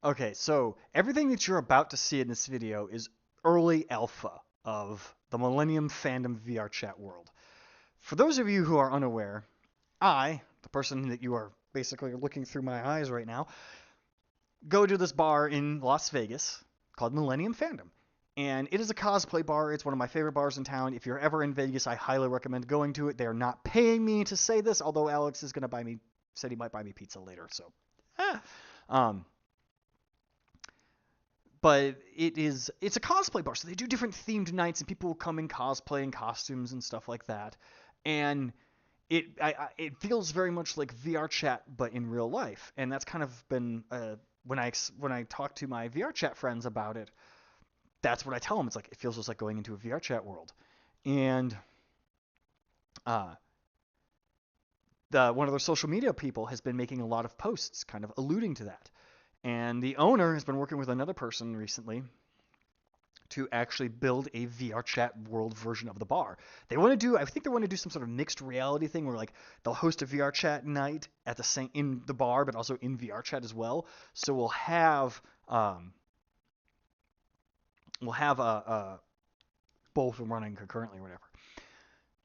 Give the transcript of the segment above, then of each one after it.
Okay, so everything that you're about to see in this video is early alpha of the Millennium Fandom VR chat world. For those of you who are unaware, I, the person that you are basically looking through my eyes right now, go to this bar in Las Vegas called Millennium Fandom. And it is a cosplay bar. It's one of my favorite bars in town. If you're ever in Vegas, I highly recommend going to it. They are not paying me to say this, although Alex is going to said he might buy me pizza later. So, ah. um, but it's a cosplay bar, so they do different themed nights, and people will come in cosplay and costumes and stuff like that. And it feels very much like VR chat, but in real life. And that's kind of been when I talk to my VR chat friends about it, that's what I tell them. It's like it feels just like going into a VR chat world. And uh, one of their social media people has been making a lot of posts, kind of alluding to that. And the owner has been working with another person recently to actually build a VR chat world version of the bar. I think they want to do some sort of mixed reality thing where like they'll host a VR chat night at the same in the bar, but also in VR chat as well. So we'll have both of them running concurrently or whatever.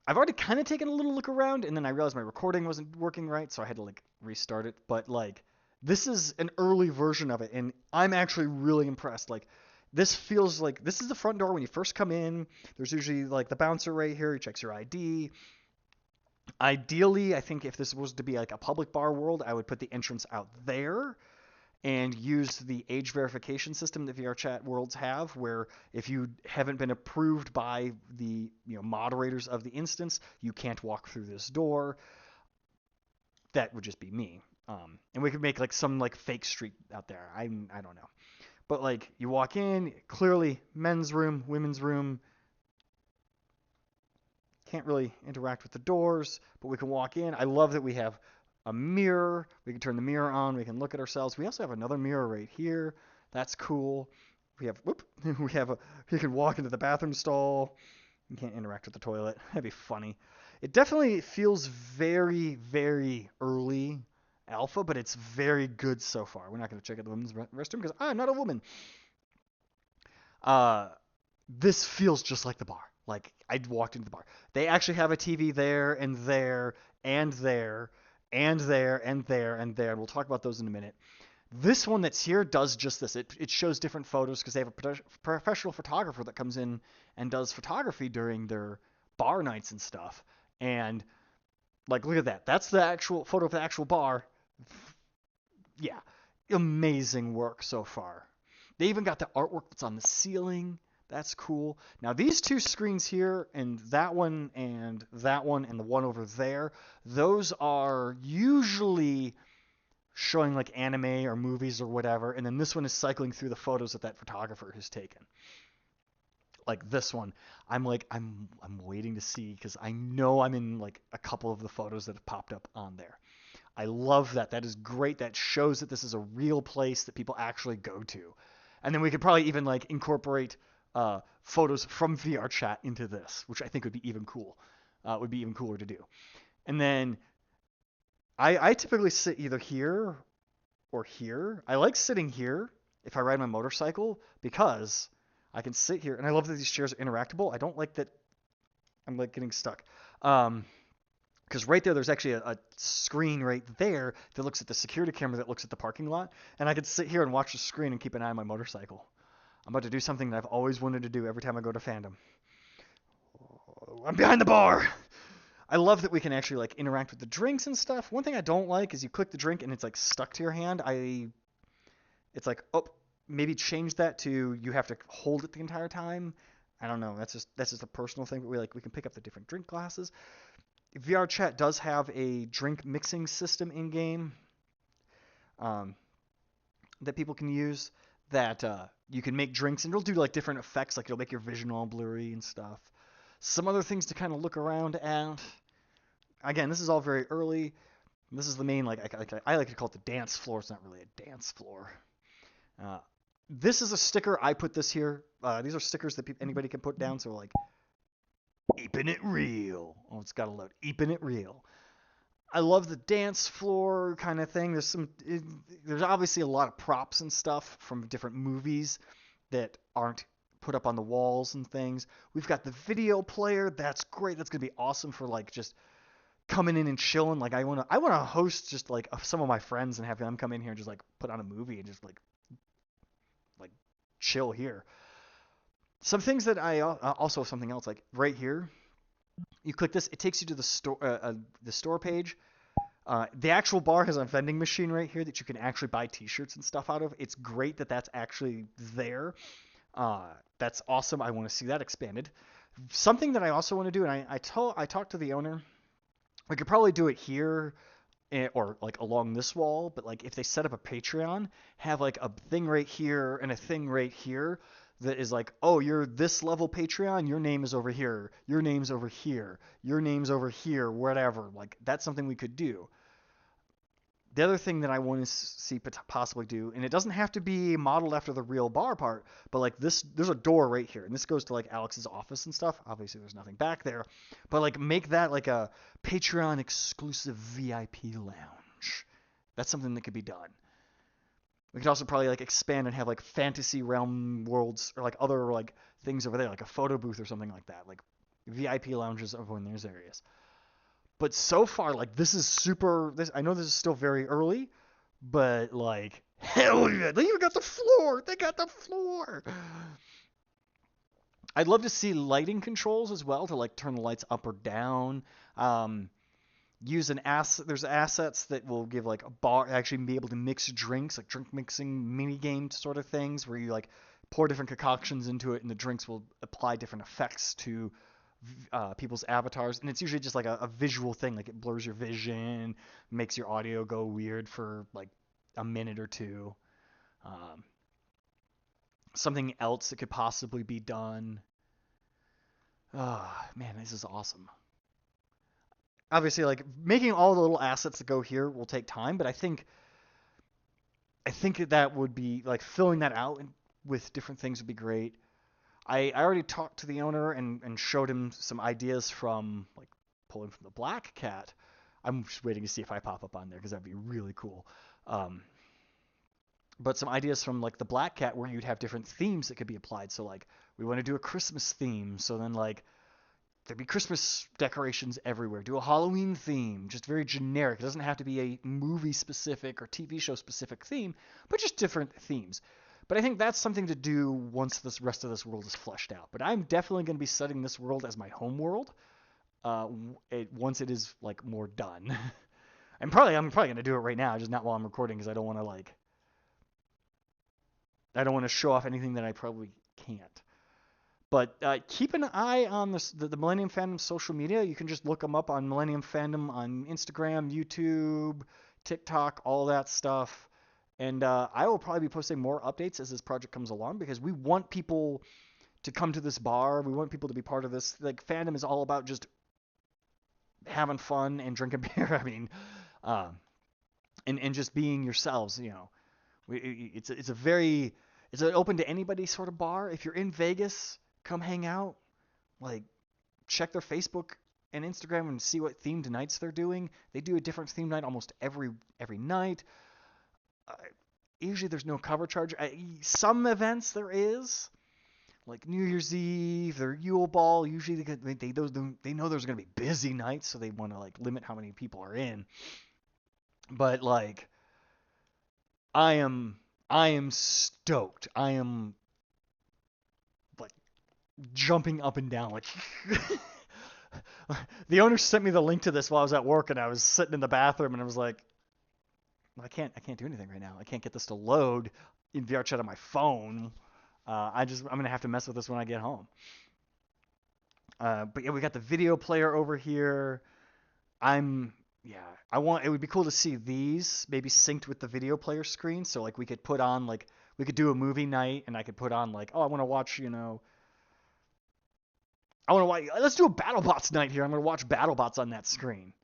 I've already kind of taken a little look around, and then I realized my recording wasn't working right, so I had to like restart it. But like, this is an early version of it, and I'm actually really impressed. Like, this feels like this is the front door when you first come in. There's usually like the bouncer right here. He checks your ID. Ideally, I think if this was to be like a public bar world, I would put the entrance out there and use the age verification system that VRChat worlds have, where if you haven't been approved by the moderators of the instance, you can't walk through this door. That would just be me. And we could make like some like fake street out there. I don't know, but like you walk in, clearly men's room, women's room. Can't really interact with the doors, but we can walk in. I love that we have a mirror. We can turn the mirror on. We can look at ourselves. We also have another mirror right here. That's cool. We have we have a you can walk into the bathroom stall. You can't interact with the toilet. That'd be funny. It definitely feels very very early alpha, but it's very good so far. We're not going to check out the women's restroom because I'm not a woman. Uh, this feels just like the bar. Like I walked into the bar. They actually have a TV there and there and there and there and there and there. We'll talk about those in a minute. This one that's here does just this. It shows different photos because they have a professional photographer that comes in and does photography during their bar nights and stuff. And like, look at that. That's the actual photo of the actual bar. Yeah, amazing work so far. They even got the artwork that's on the ceiling. That's cool. Now these two screens here and that one and that one and the one over there, those are usually showing like anime or movies or whatever, and then this one is cycling through the photos that photographer has taken. Like this one, I'm waiting to see because I know I'm in like a couple of the photos that have popped up on there. I love that. That is great. That shows that this is a real place that people actually go to. And then we could probably even like incorporate photos from VR chat into this, which I think would be even cool. Would be even cooler to do. And then I typically sit either here or here. I like sitting here if I ride my motorcycle because I can sit here, and I love that these chairs are interactable. I don't like that I'm like getting stuck. Because right there's actually a screen right there that looks at the security camera that looks at the parking lot, and I could sit here and watch the screen and keep an eye on my motorcycle. I'm about to do something that I've always wanted to do every time I go to Fandom. I'm behind the bar. I love that we can actually like interact with the drinks and stuff. One thing I don't like is you click the drink and it's like stuck to your hand. It's like, oh, maybe change that to you have to hold it the entire time. I don't know. That's just a personal thing. But we can pick up the different drink glasses. VR Chat does have a drink mixing system in game um, that people can use. That you can make drinks and it'll do like different effects, like it'll make your vision all blurry and stuff. Some other things to kind of look around at. Again, this is all very early. This is the main I like to call it the dance floor. It's not really a dance floor. Uh, this is a sticker. I put this here. These are stickers that anybody can put down. So like, keeping it real. Oh, it's got to load. Keeping it real. I love the dance floor kind of thing. There's obviously a lot of props and stuff from different movies that aren't put up on the walls and things. We've got the video player. That's great. That's gonna be awesome for like just coming in and chilling. Like I wanna host just like some of my friends and have them come in here and just like put on a movie and just like chill here. Some things that I also something else like right here. You click this, it takes you to the store page. The actual bar has a vending machine right here that you can actually buy T-shirts and stuff out of. It's great that that's actually there. That's awesome. I want to see that expanded. Something that I also want to do, and I talked to the owner. We could probably do it here or like along this wall, but like if they set up a Patreon, have like a thing right here and a thing right here that is like, oh, you're this level Patreon, your name is over here, your name's over here, your name's over here, whatever. Like that's something we could do. The other thing that I want to see possibly do, and it doesn't have to be modeled after the real bar part, but like this, there's a door right here, and this goes to like Alex's office and stuff. Obviously, there's nothing back there, but like make that like a Patreon exclusive VIP lounge. That's something that could be done. We could also probably like expand and have like fantasy realm worlds or like other like things over there, like a photo booth or something like that, like VIP lounges over in those areas. But so far, like this is super. This I know this is still very early, but like hell yeah, they even got the floor. They got the floor. I'd love to see lighting controls as well to like turn the lights up or down. Um, Use an asset. There's assets that will give like a bar actually be able to mix drinks, like drink mixing mini game sort of things, where you like pour different concoctions into it, and the drinks will apply different effects to people's avatars, and it's usually just like a visual thing, like it blurs your vision, makes your audio go weird for like a minute or two. Um, Something else that could possibly be done. Oh man, this is awesome. Obviously, like making all the little assets that go here will take time, but I think that would be like filling that out with different things would be great. I already talked to the owner and showed him some ideas from like pulling from the Black Cat. I'm just waiting to see if I pop up on there because that'd be really cool. Um, but some ideas from like the Black Cat where you'd have different themes that could be applied. So like we want to do a Christmas theme, so then like there'd be Christmas decorations everywhere. Do a Halloween theme, just very generic. It doesn't have to be a movie specific or TV show specific theme, but just different themes. But I think that's something to do once this rest of this world is fleshed out. But I'm definitely going to be setting this world as my home world once it is like more done. I'm probably going to do it right now, just not while I'm recording because I don't want to show off anything that I probably can't. But keep an eye on the Millennium Fandom social media. You can just look them up on Millennium Fandom on Instagram, YouTube, TikTok, all that stuff. And I will probably be posting more updates as this project comes along because we want people to come to this bar. We want people to be part of this. Like fandom is all about just having fun and drinking beer. I mean, um, and just being yourselves. You know, it's a very it's an open to anybody sort of bar. If you're in Vegas, come hang out. Like check their Facebook and Instagram and see what themed nights they're doing. They do a different theme night almost every night. Uh, Usually there's no cover charge. Some events there is, like New Year's Eve, their Yule Ball. Usually they know there's gonna be busy nights, so they want to like limit how many people are in. But like I am I am stoked. I am like jumping up and down like the owner sent me the link to this while I was at work and I was sitting in the bathroom and I was like, I can't do anything right now. I can't get this to load in VR chat on my phone. I'm gonna have to mess with this when I get home. But yeah, we got the video player over here. I'm yeah. I want. It would be cool to see these maybe synced with the video player screen. So like we could put on like we could do a movie night and I could put on like oh I want to watch I want to watch. Let's do a BattleBots night here. I'm gonna watch BattleBots on that screen.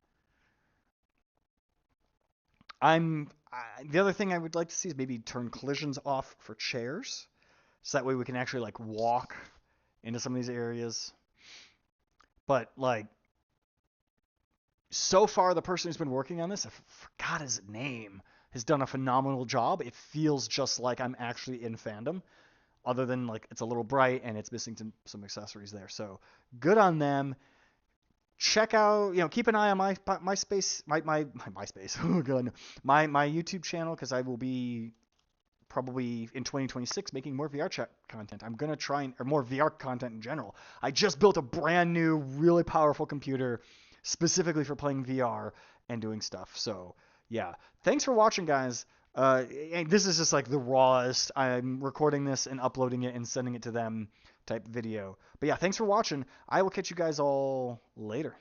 The other thing I would like to see is maybe turn collisions off for chairs, so that way we can actually like walk into some of these areas. But like so far, the person who's been working on this, I forgot his name, has done a phenomenal job. It feels just like I'm actually in Fandom, other than like it's a little bright and it's missing some accessories there. So good on them. Check out, keep an eye on my space, my space. Oh god, my YouTube channel, because I will be probably in 2026 making more VR chat content. I'm gonna try or more VR content in general. I just built a brand new, really powerful computer specifically for playing VR and doing stuff. So yeah, thanks for watching, guys. And this is just like the rawest. I'm recording this and uploading it and sending it to them type video. But yeah, thanks for watching. I will catch you guys all later.